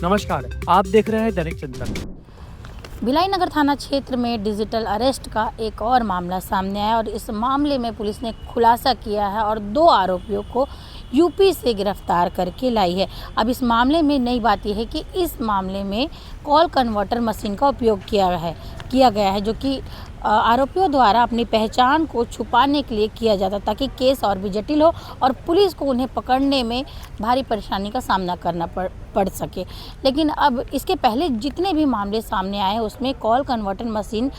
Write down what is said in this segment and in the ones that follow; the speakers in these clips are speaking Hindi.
नमस्कार, आप देख रहे हैं दैनिक चिंतन। भिलाई नगर थाना क्षेत्र में डिजिटल अरेस्ट का एक और मामला सामने आया और इस मामले में पुलिस ने खुलासा किया है और 2 आरोपियों को यूपी से गिरफ्तार करके लाई है। अब इस मामले में नई बात यह है कि इस मामले में कॉल कन्वर्टर मशीन का उपयोग किया गया है जो कि आरोपियों द्वारा अपनी पहचान को छुपाने के लिए किया जाता ताकि केस और भी जटिल हो और पुलिस को उन्हें पकड़ने में भारी परेशानी का सामना करना पड़ सके। लेकिन अब इसके पहले जितने भी मामले सामने आए उसमें कॉल कन्वर्टर मशीन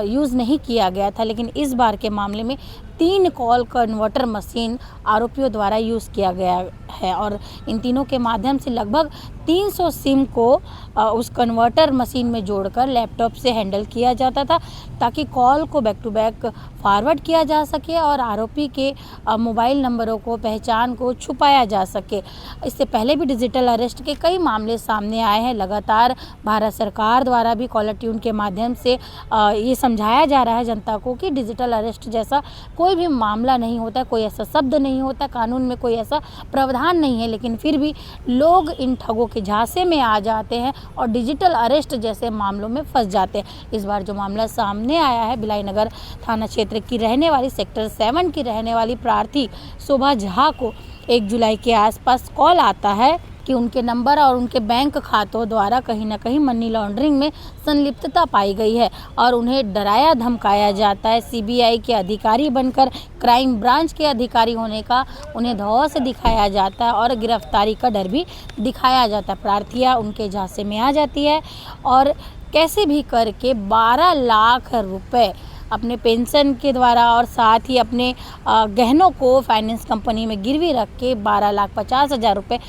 यूज़ नहीं किया गया था, लेकिन इस बार के मामले में 3 कॉल कन्वर्टर मशीन आरोपियों द्वारा यूज़ किया गया है और इन तीनों के माध्यम से लगभग 300 सिम को उस कन्वर्टर मशीन में जोड़कर लैपटॉप से हैंडल किया जाता था ताकि कॉल को बैक टू बैक फॉरवर्ड किया जा सके और आरोपी के मोबाइल नंबरों को, पहचान को छुपाया जा सके। इससे पहले भी डिजिटल अरेस्ट के कई मामले सामने आए हैं। लगातार भारत सरकार द्वारा भी कॉलर ट्यून के माध्यम से ये समझाया जा रहा है जनता को कि डिजिटल अरेस्ट जैसा कोई भी मामला नहीं होता, कोई ऐसा शब्द नहीं होता, कानून में कोई ऐसा प्रावधान नहीं है, लेकिन फिर भी लोग इन ठगों के झांसे में आ जाते हैं और डिजिटल अरेस्ट जैसे मामलों में फंस जाते हैं। इस बार जो मामला सामने आया है, भिलाई नगर थाना क्षेत्र की रहने वाली सेक्टर 7 की रहने वाली प्रार्थी शोभा झा को 1 जुलाई के आसपास कॉल आता है कि उनके नंबर और उनके बैंक खातों द्वारा कहीं ना कहीं मनी लॉन्ड्रिंग में संलिप्तता पाई गई है और उन्हें डराया धमकाया जाता है। सीबीआई के अधिकारी बनकर क्राइम ब्रांच के अधिकारी होने का उन्हें धौंस दिखाया जाता है और गिरफ्तारी का डर भी दिखाया जाता है। प्रार्थियाँ उनके झांसे में आ जाती है और कैसे भी करके 12 लाख रुपए अपने पेंशन के द्वारा और साथ ही अपने गहनों को फाइनेंस कंपनी में गिरवी रख के 12,50,000 रुपये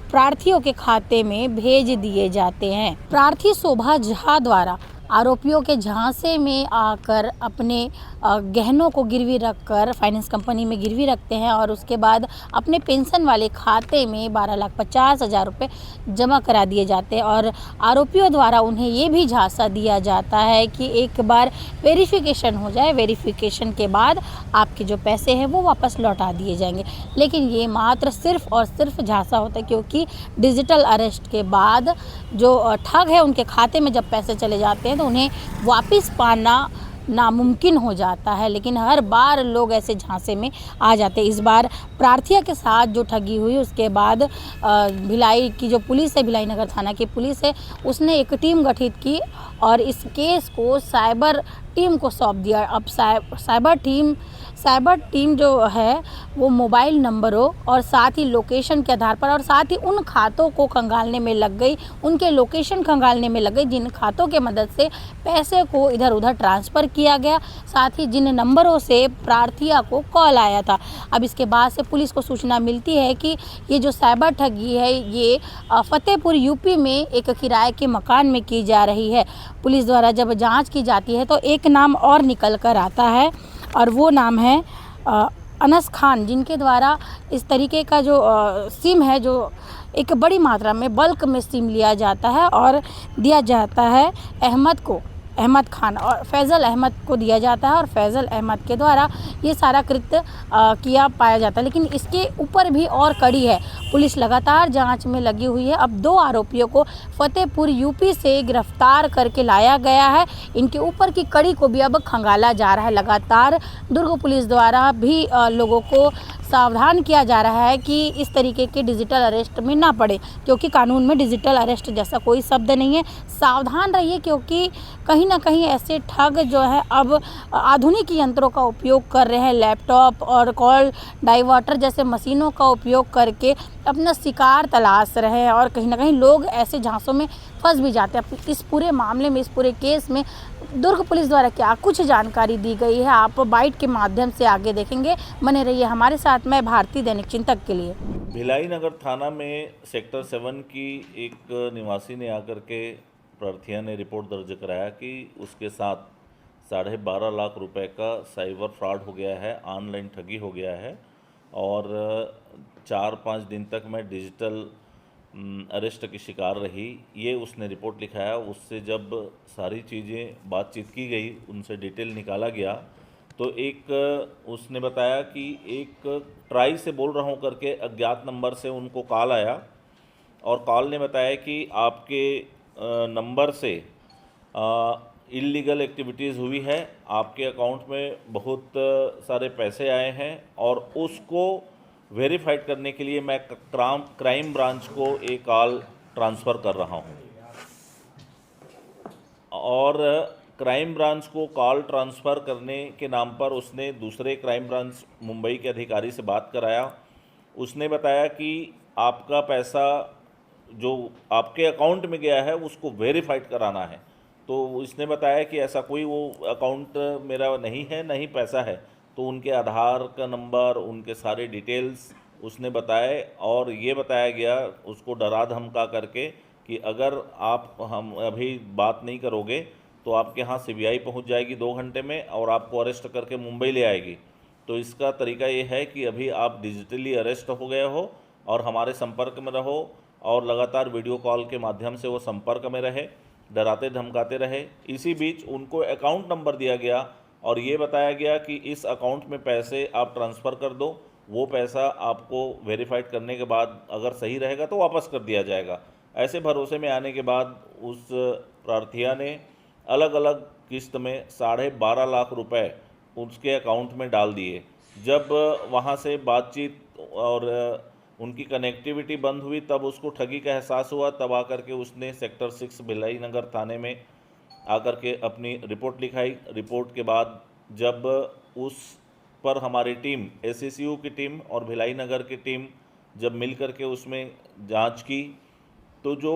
प्रार्थियों के खाते में भेज दिए जाते हैं। प्रार्थी शोभा झा द्वारा आरोपियों के झांसे में आकर अपने गहनों को गिरवी रखकर फाइनेंस कंपनी में गिरवी रखते हैं और उसके बाद अपने पेंशन वाले खाते में 12,50,000 रुपये जमा करा दिए जाते हैं और आरोपियों द्वारा उन्हें ये भी झांसा दिया जाता है कि एक बार वेरिफिकेशन हो जाए, वेरिफिकेशन के बाद आपके जो पैसे हैं वो वापस लौटा दिए जाएंगे। लेकिन ये मात्र सिर्फ और सिर्फ झांसा होता है, क्योंकि डिजिटल अरेस्ट के बाद जो ठग है उनके खाते में जब पैसे चले जाते हैं तो उन्हें वापस पाना नामुमकिन हो जाता है। लेकिन हर बार लोग ऐसे झांसे में आ जाते हैं। इस बार प्रार्थिया के साथ जो ठगी हुई उसके बाद भिलाई की जो पुलिस है, भिलाई नगर थाना की पुलिस है, उसने एक टीम गठित की और इस केस को साइबर टीम को सौंप दिया। अब साइबर टीम जो है वो मोबाइल नंबरों और साथ ही लोकेशन के आधार पर और साथ ही उन खातों को खंगालने में लग गई, उनके लोकेशन खंगालने में लग गई जिन खातों के मदद से पैसे को इधर उधर ट्रांसफ़र किया गया, साथ ही जिन नंबरों से प्रार्थिया को कॉल आया था। अब इसके बाद से पुलिस को सूचना मिलती है कि ये जो साइबर ठगी है ये फतेहपुर यूपी में एक किराए के मकान में की जा रही है। पुलिस द्वारा जब जाँच की जाती है तो एक नाम और निकल कर आता है और वो नाम है अनस खान, जिनके द्वारा इस तरीके का जो सिम है, जो एक बड़ी मात्रा में बल्क में सिम लिया जाता है और दिया जाता है अहमद खान और फैज़ल अहमद को दिया जाता है और फैज़ल अहमद के द्वारा ये सारा कृत्य किया पाया जाता है। लेकिन इसके ऊपर भी और कड़ी है, पुलिस लगातार जांच में लगी हुई है। अब 2 आरोपियों को फतेहपुर यूपी से गिरफ्तार करके लाया गया है। इनके ऊपर की कड़ी को भी अब खंगाला जा रहा है। लगातार दुर्ग पुलिस द्वारा भी लोगों को सावधान किया जा रहा है कि इस तरीके के डिजिटल अरेस्ट में ना पड़े, क्योंकि कानून में डिजिटल अरेस्ट जैसा कोई शब्द नहीं है। सावधान रहिए, क्योंकि कहीं ना कहीं ऐसे ठग जो है अब आधुनिक यंत्रों का उपयोग कर रहे हैं, लैपटॉप और कॉल डाइवर्टर जैसे मशीनों का उपयोग करके अपना शिकार तलाश रहे हैं और कहीं ना कहीं लोग ऐसे झांसों में फंस भी जाते हैं। इस पूरे मामले में, इस पूरे केस में दुर्ग पुलिस द्वारा क्या कुछ जानकारी दी गई है, आप बाइट के माध्यम से आगे देखेंगे। बने रहिए हमारे साथ। मैं भारती, दैनिक चिंतक के लिए। भिलाई नगर थाना में सेक्टर 7 की एक निवासी ने आकर के प्रार्थिया ने रिपोर्ट दर्ज कराया कि उसके साथ 12.5 लाख रुपए का साइबर फ्रॉड हो गया है, ऑनलाइन ठगी हो गया है और 4-5 दिन तक मैं डिजिटल अरेस्ट की शिकार रही। ये उसने रिपोर्ट लिखाया। उससे जब सारी चीज़ें बातचीत की गई, उनसे डिटेल निकाला गया तो एक उसने बताया कि एक ट्राई से बोल रहा हूँ करके अज्ञात नंबर से उनको कॉल आया और कॉल ने बताया कि आपके नंबर से इलीगल एक्टिविटीज़ हुई है, आपके अकाउंट में बहुत सारे पैसे आए हैं और उसको वेरीफाइड करने के लिए मैं क्राइम ब्रांच को एक कॉल ट्रांसफ़र कर रहा हूं। और क्राइम ब्रांच को कॉल ट्रांसफ़र करने के नाम पर उसने दूसरे क्राइम ब्रांच मुंबई के अधिकारी से बात कराया। उसने बताया कि आपका पैसा जो आपके अकाउंट में गया है उसको वेरीफाइड कराना है। तो इसने बताया कि ऐसा कोई वो अकाउंट मेरा नहीं है, नहीं पैसा है। तो उनके आधार का नंबर, उनके सारे डिटेल्स उसने बताए और ये बताया गया उसको डरा धमका करके कि अगर आप हम अभी बात नहीं करोगे तो आपके यहाँ सीबीआई पहुँच जाएगी 2 घंटे में और आपको अरेस्ट करके मुंबई ले आएगी। तो इसका तरीका ये है कि अभी आप डिजिटली अरेस्ट हो गए हो और हमारे संपर्क में रहो और लगातार वीडियो कॉल के माध्यम से वो संपर्क में रहे, डराते धमकाते रहे। इसी बीच उनको अकाउंट नंबर दिया गया और ये बताया गया कि इस अकाउंट में पैसे आप ट्रांसफ़र कर दो, वो पैसा आपको वेरीफाइड करने के बाद अगर सही रहेगा तो वापस कर दिया जाएगा। ऐसे भरोसे में आने के बाद उस प्रार्थिया ने अलग अलग किस्त में 12.5 लाख रुपए उसके अकाउंट में डाल दिए। जब वहाँ से बातचीत और उनकी कनेक्टिविटी बंद हुई तब उसको ठगी का एहसास हुआ। तब आकर के उसने सेक्टर 6 भिलाई नगर थाने में आकर के अपनी रिपोर्ट लिखाई। रिपोर्ट के बाद जब उस पर हमारी टीम, एसएसयू की टीम और भिलाई नगर की टीम जब मिल कर के उसमें जांच की तो जो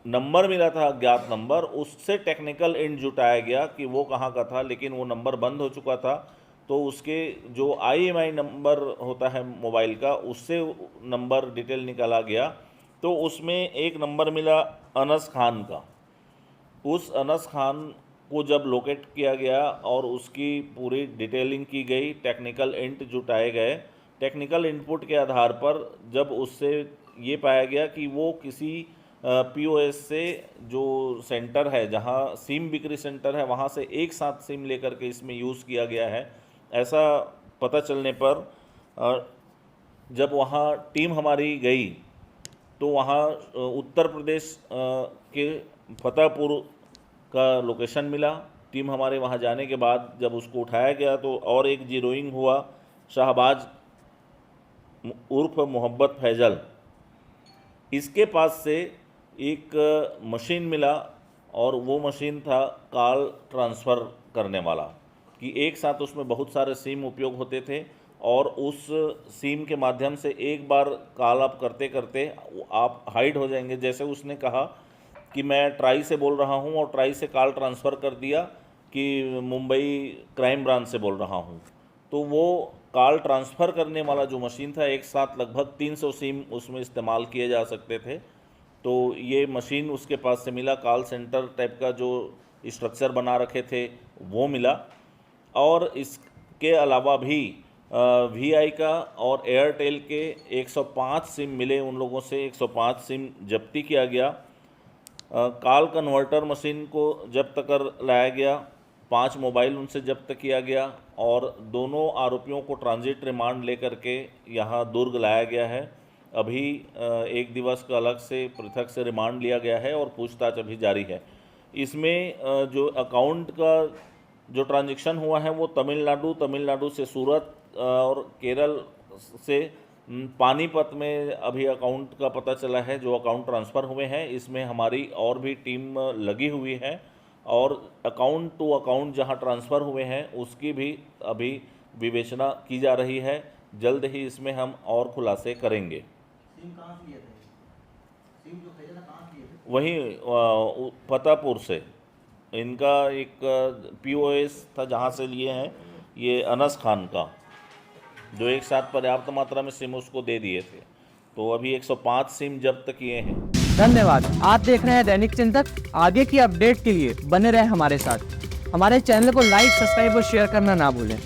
नंबर मिला था अज्ञात नंबर, उससे टेक्निकल एंड जुटाया गया कि वो कहाँ का था, लेकिन वो नंबर बंद हो चुका था। तो उसके जो IMEI नंबर होता है मोबाइल का, उससे नंबर डिटेल निकाला गया तो उसमें एक नंबर मिला अनस खान का। उस अनस खान को जब लोकेट किया गया और उसकी पूरी डिटेलिंग की गई, टेक्निकल इंट जुटाए गए। टेक्निकल इनपुट के आधार पर जब उससे ये पाया गया कि वो किसी POS से जो सेंटर है, जहां सिम बिक्री सेंटर है, वहां से एक साथ सिम लेकर के इसमें यूज़ किया गया है, ऐसा पता चलने पर जब वहां टीम हमारी गई तो वहां उत्तर प्रदेश के फतेहपुर का लोकेशन मिला। टीम हमारे वहां जाने के बाद जब उसको उठाया गया तो और एक जीरोइंग हुआ। शाहबाज उर्फ मोहब्बत फैजल, इसके पास से एक मशीन मिला और वो मशीन था कॉल ट्रांसफ़र करने वाला, कि एक साथ उसमें बहुत सारे सिम उपयोग होते थे और उस सिम के माध्यम से एक बार कॉल आप करते करते आप हाइड हो जाएंगे। जैसे उसने कहा कि मैं ट्राई से बोल रहा हूं और ट्राई से कॉल ट्रांसफ़र कर दिया कि मुंबई क्राइम ब्रांच से बोल रहा हूं। तो वो कॉल ट्रांसफ़र करने वाला जो मशीन था, एक साथ लगभग 300 सिम उसमें इस्तेमाल किए जा सकते थे। तो ये मशीन उसके पास से मिला। कॉल सेंटर टाइप का जो स्ट्रक्चर बना रखे थे वो मिला और इसके अलावा भी VI का और एयरटेल के 105 सिम मिले। उन लोगों से 105 सिम जब्ती किया गया। कॉल कन्वर्टर मशीन को जब्त कर लाया गया। 5 मोबाइल उनसे जब्त किया गया और दोनों आरोपियों को ट्रांजिट रिमांड लेकर के यहाँ दुर्ग लाया गया है। अभी 1 दिवस का अलग से पृथक से रिमांड लिया गया है और पूछताछ अभी जारी है। इसमें जो अकाउंट का जो ट्रांजैक्शन हुआ है वो तमिलनाडु से सूरत और केरल से पानीपत में अभी अकाउंट का पता चला है, जो अकाउंट ट्रांसफ़र हुए हैं। इसमें हमारी और भी टीम लगी हुई है और अकाउंट टू अकाउंट जहां ट्रांसफ़र हुए हैं उसकी भी अभी विवेचना की जा रही है। जल्द ही इसमें हम और खुलासे करेंगे। सिम कहाँ से लिए थे? सिम जो खरीदा था कहाँ से लिए थे? वहीं फतेहपुर से इनका एक POS था जहां से लिए हैं, ये अनस खान का, जो एक साथ पर्याप्त मात्रा में सिम उसको दे दिए थे। तो अभी 105 सिम जब्त किए हैं। धन्यवाद। आप देख रहे हैं दैनिक चिंतक। आगे की अपडेट के लिए बने रहें हमारे साथ। हमारे चैनल को लाइक, सब्सक्राइब और शेयर करना ना भूलें।